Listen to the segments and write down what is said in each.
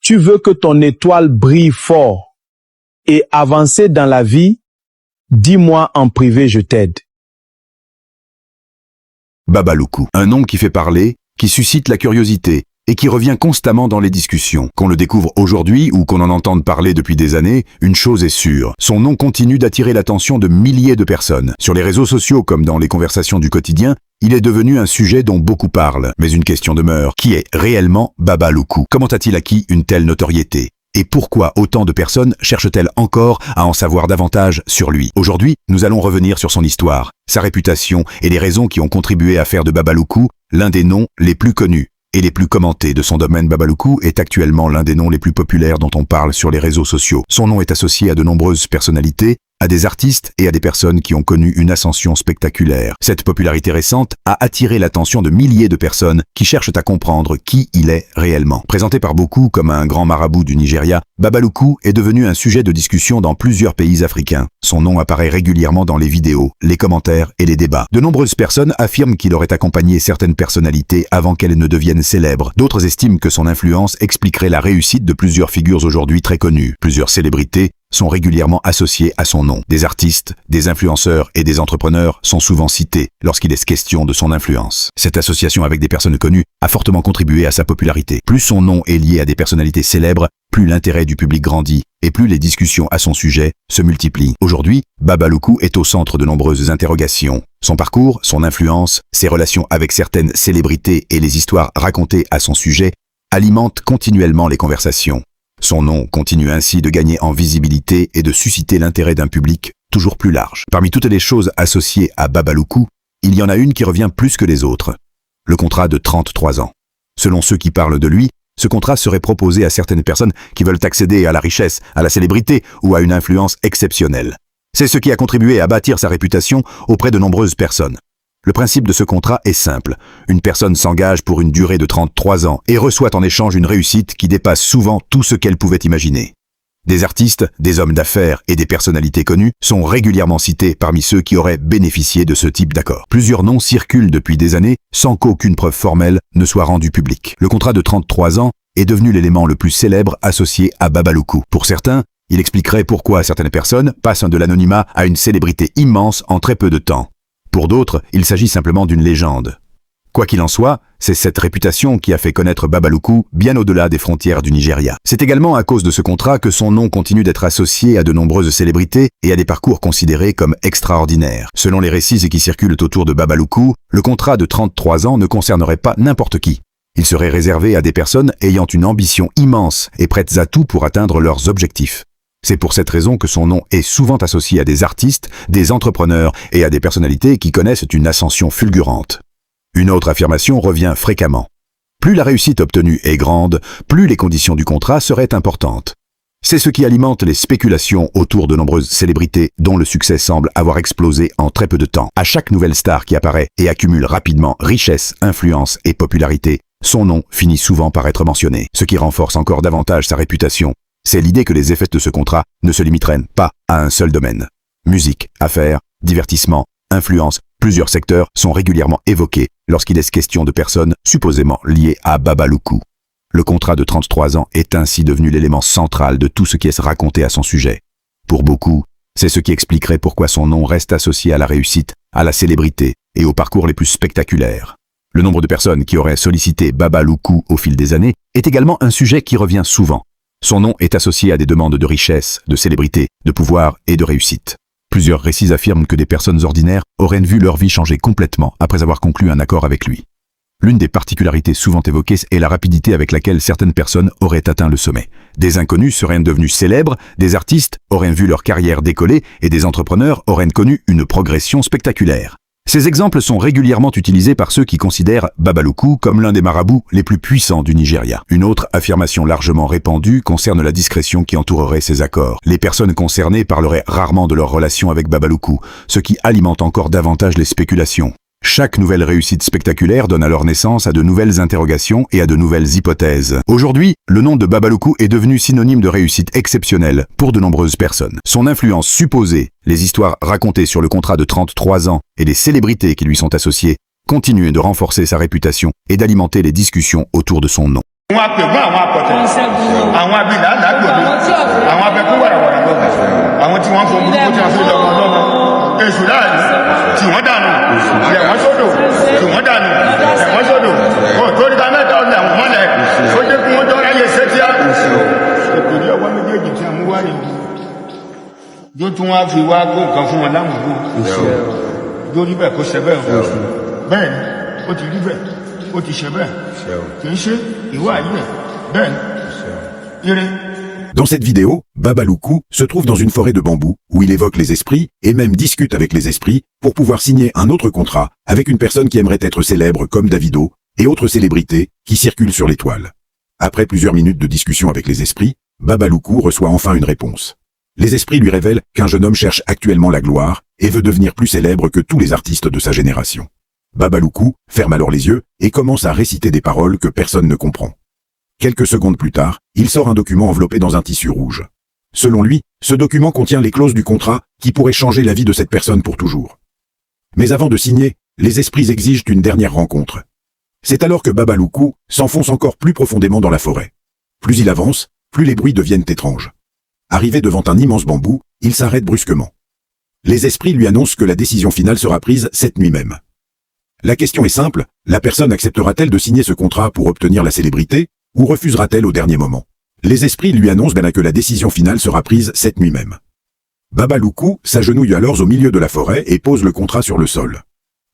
tu veux que ton étoile brille fort et avancer dans la vie, dis-moi en privé, je t'aide. Baba Loukou, un nom qui fait parler, qui suscite la curiosité et qui revient constamment dans les discussions. Qu'on le découvre aujourd'hui ou qu'on en entende parler depuis des années, une chose est sûre, son nom continue d'attirer l'attention de milliers de personnes. Sur les réseaux sociaux comme dans les conversations du quotidien, il est devenu un sujet dont beaucoup parlent. Mais une question demeure, qui est réellement Baba Loukou? Comment a-t-il acquis une telle notoriété? Et pourquoi autant de personnes cherchent-elles encore à en savoir davantage sur lui? Aujourd'hui, nous allons revenir sur son histoire, sa réputation et les raisons qui ont contribué à faire de Baba Loukou l'un des noms les plus connus et les plus commentés de son domaine. Baba Loukou est actuellement l'un des noms les plus populaires dont on parle sur les réseaux sociaux. Son nom est associé à de nombreuses personnalités, à des artistes et à des personnes qui ont connu une ascension spectaculaire. Cette popularité récente a attiré l'attention de milliers de personnes qui cherchent à comprendre qui il est réellement. Présenté par beaucoup comme un grand marabout du Nigeria, Baba Loukou est devenu un sujet de discussion dans plusieurs pays africains. Son nom apparaît régulièrement dans les vidéos, les commentaires et les débats. De nombreuses personnes affirment qu'il aurait accompagné certaines personnalités avant qu'elles ne deviennent célèbres. D'autres estiment que son influence expliquerait la réussite de plusieurs figures aujourd'hui très connues. Plusieurs célébrités sont régulièrement associés à son nom. Des artistes, des influenceurs et des entrepreneurs sont souvent cités lorsqu'il est question de son influence. Cette association avec des personnes connues a fortement contribué à sa popularité. Plus son nom est lié à des personnalités célèbres, plus l'intérêt du public grandit et plus les discussions à son sujet se multiplient. Aujourd'hui, Baba Loukou est au centre de nombreuses interrogations. Son parcours, son influence, ses relations avec certaines célébrités et les histoires racontées à son sujet alimentent continuellement les conversations. Son nom continue ainsi de gagner en visibilité et de susciter l'intérêt d'un public toujours plus large. Parmi toutes les choses associées à Baba Loukou, il y en a une qui revient plus que les autres. Le contrat de 33 ans. Selon ceux qui parlent de lui, ce contrat serait proposé à certaines personnes qui veulent accéder à la richesse, à la célébrité ou à une influence exceptionnelle. C'est ce qui a contribué à bâtir sa réputation auprès de nombreuses personnes. Le principe de ce contrat est simple. Une personne s'engage pour une durée de 33 ans et reçoit en échange une réussite qui dépasse souvent tout ce qu'elle pouvait imaginer. Des artistes, des hommes d'affaires et des personnalités connues sont régulièrement cités parmi ceux qui auraient bénéficié de ce type d'accord. Plusieurs noms circulent depuis des années sans qu'aucune preuve formelle ne soit rendue publique. Le contrat de 33 ans est devenu l'élément le plus célèbre associé à Baba Loukou. Pour certains, il expliquerait pourquoi certaines personnes passent de l'anonymat à une célébrité immense en très peu de temps. Pour d'autres, il s'agit simplement d'une légende. Quoi qu'il en soit, c'est cette réputation qui a fait connaître Baba Loukou bien au-delà des frontières du Nigeria. C'est également à cause de ce contrat que son nom continue d'être associé à de nombreuses célébrités et à des parcours considérés comme extraordinaires. Selon les récits qui circulent autour de Baba Loukou, le contrat de 33 ans ne concernerait pas n'importe qui. Il serait réservé à des personnes ayant une ambition immense et prêtes à tout pour atteindre leurs objectifs. C'est pour cette raison que son nom est souvent associé à des artistes, des entrepreneurs et à des personnalités qui connaissent une ascension fulgurante. Une autre affirmation revient fréquemment. Plus la réussite obtenue est grande, plus les conditions du contrat seraient importantes. C'est ce qui alimente les spéculations autour de nombreuses célébrités dont le succès semble avoir explosé en très peu de temps. À chaque nouvelle star qui apparaît et accumule rapidement richesse, influence et popularité, son nom finit souvent par être mentionné. Ce qui renforce encore davantage sa réputation, c'est l'idée que les effets de ce contrat ne se limiteraient pas à un seul domaine. Musique, affaires, divertissement, influence, plusieurs secteurs sont régulièrement évoqués lorsqu'il est question de personnes supposément liées à Baba Loukou. Le contrat de 33 ans est ainsi devenu l'élément central de tout ce qui est raconté à son sujet. Pour beaucoup, c'est ce qui expliquerait pourquoi son nom reste associé à la réussite, à la célébrité et aux parcours les plus spectaculaires. Le nombre de personnes qui auraient sollicité Baba Loukou au fil des années est également un sujet qui revient souvent. Son nom est associé à des demandes de richesse, de célébrité, de pouvoir et de réussite. Plusieurs récits affirment que des personnes ordinaires auraient vu leur vie changer complètement après avoir conclu un accord avec lui. L'une des particularités souvent évoquées est la rapidité avec laquelle certaines personnes auraient atteint le sommet. Des inconnus seraient devenus célèbres, des artistes auraient vu leur carrière décoller et des entrepreneurs auraient connu une progression spectaculaire. Ces exemples sont régulièrement utilisés par ceux qui considèrent Baba Loukou comme l'un des marabouts les plus puissants du Nigeria. Une autre affirmation largement répandue concerne la discrétion qui entourerait ces accords. Les personnes concernées parleraient rarement de leur relation avec Baba Loukou, ce qui alimente encore davantage les spéculations. Chaque nouvelle réussite spectaculaire donne alors naissance à de nouvelles interrogations et à de nouvelles hypothèses. Aujourd'hui, le nom de Baba Loukou est devenu synonyme de réussite exceptionnelle pour de nombreuses personnes. Son influence supposée, les histoires racontées sur le contrat de 33 ans et les célébrités qui lui sont associées continuent de renforcer sa réputation et d'alimenter les discussions autour de son nom. àwọn abìlà lágbòdo àwọn abẹ́kú wàràwàrà lọ́gbà àwọn tí wọ́n fọ́ burúkú tí wọ́n fi lọ́gbà lọ́gbà èṣù láàrin tí wọ́n dànù lẹ̀wọ́n sódò tí wọ́n dànù lẹ̀wọ́n sódò kò tó ní ká mẹ́ta ọ̀lẹ̀ àwọn mọ́lẹ̀ ó jẹ́ kí wọ́n jọ́ra yẹ sẹ́tíá ìpèdí ọwọ́ méjèèjì tí a mú wá nìyí yóò tún wá fi wá kó nǹkan fún wọn láwùjọ yóò rí bẹ́ẹ̀ kó ṣe bẹ́ẹ̀ bẹ́ẹ̀ ni ó ti rí bẹ́ẹ̀ ó ti ṣe bẹ́ẹ̀ kì í ṣe ìwà yìí bẹ́ẹ̀ ni ire. Dans cette vidéo, Babaloukou se trouve dans une forêt de bambous où il évoque les esprits et même discute avec les esprits pour pouvoir signer un autre contrat avec une personne qui aimerait être célèbre comme Davido et autres célébrités qui circulent sur les toiles. Après plusieurs minutes de discussion avec les esprits, Babaloukou reçoit enfin une réponse. Les esprits lui révèlent qu'un jeune homme cherche actuellement la gloire et veut devenir plus célèbre que tous les artistes de sa génération. Babaloukou ferme alors les yeux et commence à réciter des paroles que personne ne comprend. Quelques secondes plus tard, il sort un document enveloppé dans un tissu rouge. Selon lui, ce document contient les clauses du contrat qui pourraient changer la vie de cette personne pour toujours. Mais avant de signer, les esprits exigent une dernière rencontre. C'est alors que Babaloukou s'enfonce encore plus profondément dans la forêt. Plus il avance, plus les bruits deviennent étranges. Arrivé devant un immense bambou, il s'arrête brusquement. Les esprits lui annoncent que la décision finale sera prise cette nuit même. La question est simple, la personne acceptera-t-elle de signer ce contrat pour obtenir la célébrité, ou refusera-t-elle au dernier moment? Les esprits lui annoncent que la décision finale sera prise cette nuit même. Babaloukou s'agenouille alors au milieu de la forêt et pose le contrat sur le sol.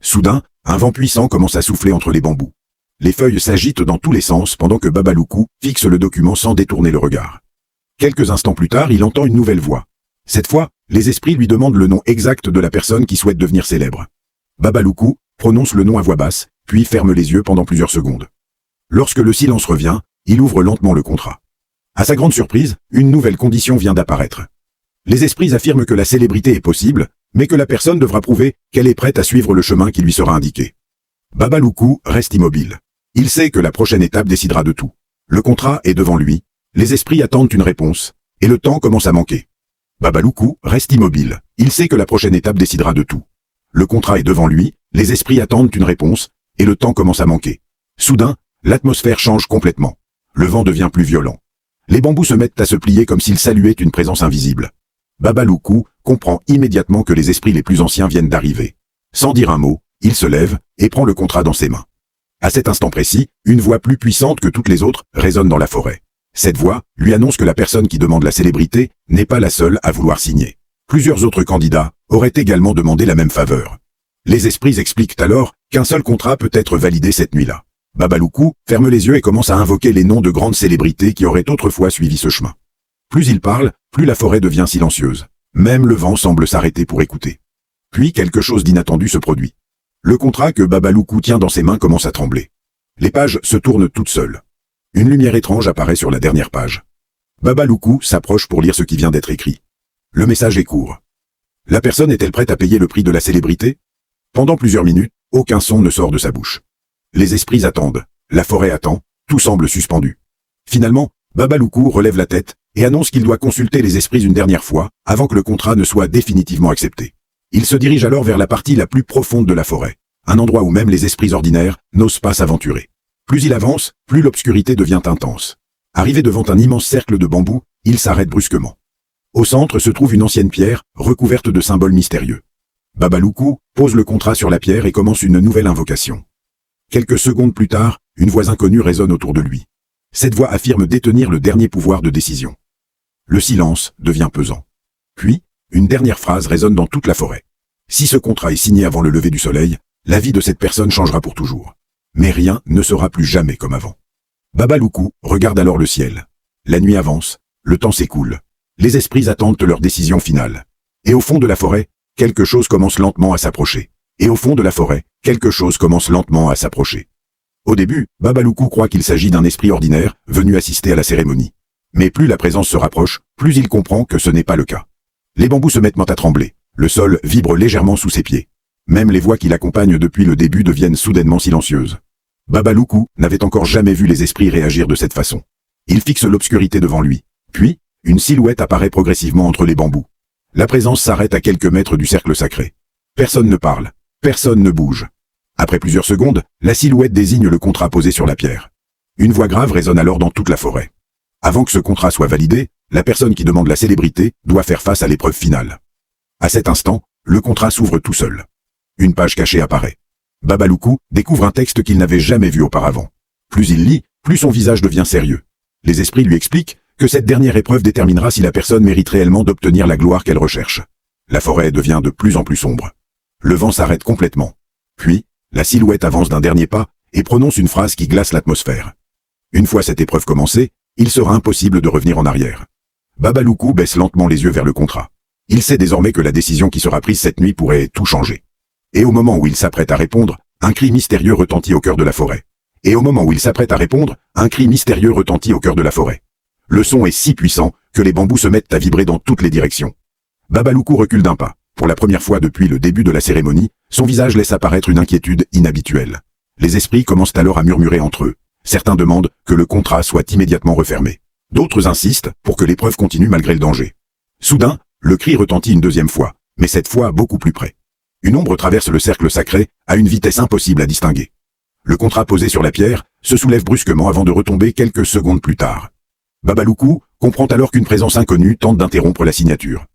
Soudain, un vent puissant commence à souffler entre les bambous. Les feuilles s'agitent dans tous les sens pendant que Babaloukou fixe le document sans détourner le regard. Quelques instants plus tard, il entend une nouvelle voix. Cette fois, les esprits lui demandent le nom exact de la personne qui souhaite devenir célèbre. Babaloukou prononce le nom à voix basse, puis ferme les yeux pendant plusieurs secondes. Lorsque le silence revient, il ouvre lentement le contrat. À sa grande surprise, une nouvelle condition vient d'apparaître. Les esprits affirment que la célébrité est possible, mais que la personne devra prouver qu'elle est prête à suivre le chemin qui lui sera indiqué. Babaloukou reste immobile. Il sait que la prochaine étape décidera de tout. Le contrat est devant lui, les esprits attendent une réponse, et le temps commence à manquer. Babaloukou reste immobile. Il sait que la prochaine étape décidera de tout. Le contrat est devant lui, les esprits attendent une réponse, et le temps commence à manquer. Soudain, l'atmosphère change complètement. Le vent devient plus violent. Les bambous se mettent à se plier comme s'ils saluaient une présence invisible. Babaloukou comprend immédiatement que les esprits les plus anciens viennent d'arriver. Sans dire un mot, il se lève et prend le contrat dans ses mains. À cet instant précis, une voix plus puissante que toutes les autres résonne dans la forêt. Cette voix lui annonce que la personne qui demande la célébrité n'est pas la seule à vouloir signer. Plusieurs autres candidats auraient également demandé la même faveur. Les esprits expliquent alors qu'un seul contrat peut être validé cette nuit-là. Babaloukou ferme les yeux et commence à invoquer les noms de grandes célébrités qui auraient autrefois suivi ce chemin. Plus il parle, plus la forêt devient silencieuse. Même le vent semble s'arrêter pour écouter. Puis quelque chose d'inattendu se produit. Le contrat que Babaloukou tient dans ses mains commence à trembler. Les pages se tournent toutes seules. Une lumière étrange apparaît sur la dernière page. Babaloukou s'approche pour lire ce qui vient d'être écrit. Le message est court. La personne est-elle prête à payer le prix de la célébrité? Pendant plusieurs minutes, aucun son ne sort de sa bouche. Les esprits attendent, la forêt attend, tout semble suspendu. Finalement, Babaloukou relève la tête et annonce qu'il doit consulter les esprits une dernière fois avant que le contrat ne soit définitivement accepté. Il se dirige alors vers la partie la plus profonde de la forêt, un endroit où même les esprits ordinaires n'osent pas s'aventurer. Plus il avance, plus l'obscurité devient intense. Arrivé devant un immense cercle de bambous, il s'arrête brusquement. Au centre se trouve une ancienne pierre, recouverte de symboles mystérieux. Babaloukou pose le contrat sur la pierre et commence une nouvelle invocation. Quelques secondes plus tard, une voix inconnue résonne autour de lui. Cette voix affirme détenir le dernier pouvoir de décision. Le silence devient pesant. Puis, une dernière phrase résonne dans toute la forêt. Si ce contrat est signé avant le lever du soleil, la vie de cette personne changera pour toujours. Mais rien ne sera plus jamais comme avant. Babaloukou regarde alors le ciel. La nuit avance, le temps s'écoule. Les esprits attendent leur décision finale. Et au fond de la forêt, quelque chose commence lentement à s'approcher. Et au fond de la forêt, quelque chose commence lentement à s'approcher. Au début, Babaloukou croit qu'il s'agit d'un esprit ordinaire, venu assister à la cérémonie. Mais plus la présence se rapproche, plus il comprend que ce n'est pas le cas. Les bambous se mettent à trembler. Le sol vibre légèrement sous ses pieds. Même les voix qui l'accompagnent depuis le début deviennent soudainement silencieuses. Babaloukou n'avait encore jamais vu les esprits réagir de cette façon. Il fixe l'obscurité devant lui. Puis, une silhouette apparaît progressivement entre les bambous. La présence s'arrête à quelques mètres du cercle sacré. Personne ne parle. Personne ne bouge. Après plusieurs secondes, la silhouette désigne le contrat posé sur la pierre. Une voix grave résonne alors dans toute la forêt. Avant que ce contrat soit validé, la personne qui demande la célébrité doit faire face à l'épreuve finale. À cet instant, le contrat s'ouvre tout seul. Une page cachée apparaît. Babaloukou découvre un texte qu'il n'avait jamais vu auparavant. Plus il lit, plus son visage devient sérieux. Les esprits lui expliquent que cette dernière épreuve déterminera si la personne mérite réellement d'obtenir la gloire qu'elle recherche. La forêt devient de plus en plus sombre. Le vent s'arrête complètement. Puis, la silhouette avance d'un dernier pas et prononce une phrase qui glace l'atmosphère. Une fois cette épreuve commencée, il sera impossible de revenir en arrière. Babaloukou baisse lentement les yeux vers le contrat. Il sait désormais que la décision qui sera prise cette nuit pourrait tout changer. Et au moment où il s'apprête à répondre, un cri mystérieux retentit au cœur de la forêt. Et au moment où il s'apprête à répondre, un cri mystérieux retentit au cœur de la forêt. Le son est si puissant que les bambous se mettent à vibrer dans toutes les directions. Babaloukou recule d'un pas. Pour la première fois depuis le début de la cérémonie, son visage laisse apparaître une inquiétude inhabituelle. Les esprits commencent alors à murmurer entre eux. Certains demandent que le contrat soit immédiatement refermé. D'autres insistent pour que l'épreuve continue malgré le danger. Soudain, le cri retentit une deuxième fois, mais cette fois beaucoup plus près. Une ombre traverse le cercle sacré à une vitesse impossible à distinguer. Le contrat posé sur la pierre se soulève brusquement avant de retomber quelques secondes plus tard. Babaloukou comprend alors qu'une présence inconnue tente d'interrompre la signature.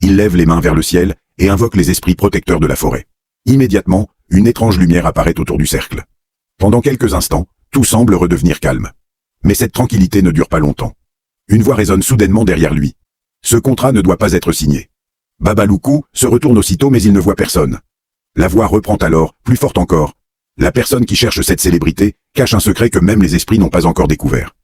Il lève les mains vers le ciel et invoque les esprits protecteurs de la forêt. Immédiatement, une étrange lumière apparaît autour du cercle. Pendant quelques instants, tout semble redevenir calme. Mais cette tranquillité ne dure pas longtemps. Une voix résonne soudainement derrière lui. Ce contrat ne doit pas être signé. Babaloukou se retourne aussitôt mais il ne voit personne. La voix reprend alors, plus forte encore. La personne qui cherche cette célébrité cache un secret que même les esprits n'ont pas encore découvert.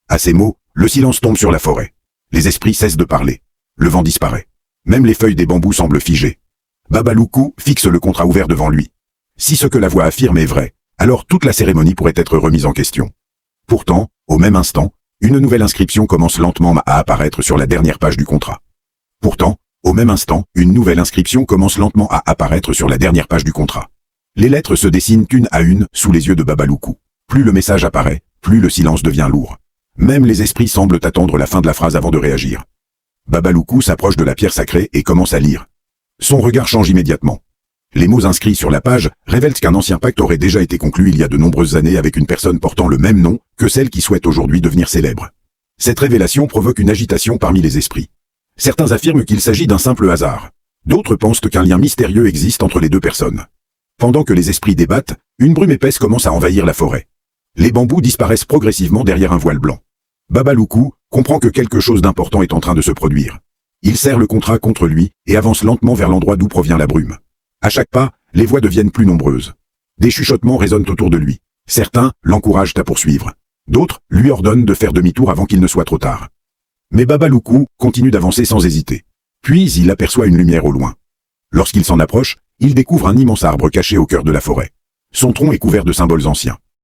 À ces mots, le silence tombe sur la forêt. Les esprits cessent de parler. Le vent disparaît. Même les feuilles des bambous semblent figées. Babaloukou fixe le contrat ouvert devant lui. Si ce que la voix affirme est vrai, alors toute la cérémonie pourrait être remise en question. Pourtant, au même instant, une nouvelle inscription commence lentement à apparaître sur la dernière page du contrat. Les lettres se dessinent une à une sous les yeux de Babaloukou. Plus le message apparaît, plus le silence devient lourd. Même les esprits semblent attendre la fin de la phrase avant de réagir. Babaloukou s'approche de la pierre sacrée et commence à lire. Son regard change immédiatement. Les mots inscrits sur la page révèlent qu'un ancien pacte aurait déjà été conclu il y a de nombreuses années avec une personne portant le même nom que celle qui souhaite aujourd'hui devenir célèbre. Cette révélation provoque une agitation parmi les esprits. Certains affirment qu'il s'agit d'un simple hasard. D'autres pensent qu'un lien mystérieux existe entre les deux personnes. Pendant que les esprits débattent, une brume épaisse commence à envahir la forêt. Les bambous disparaissent progressivement derrière un voile blanc. Babaloukou comprend que quelque chose d'important est en train de se produire. Il serre le contrat contre lui et avance lentement vers l'endroit d'où provient la brume. À chaque pas, les voix deviennent plus nombreuses. Des chuchotements résonnent autour de lui. Certains l'encouragent à poursuivre. D'autres lui ordonnent de faire demi-tour avant qu'il ne soit trop tard. Mais Babaloukou continue d'avancer sans hésiter. Puis il aperçoit une lumière au loin. Lorsqu'il s'en approche, il découvre un immense arbre caché au cœur de la forêt. Son tronc est couvert de symboles anciens.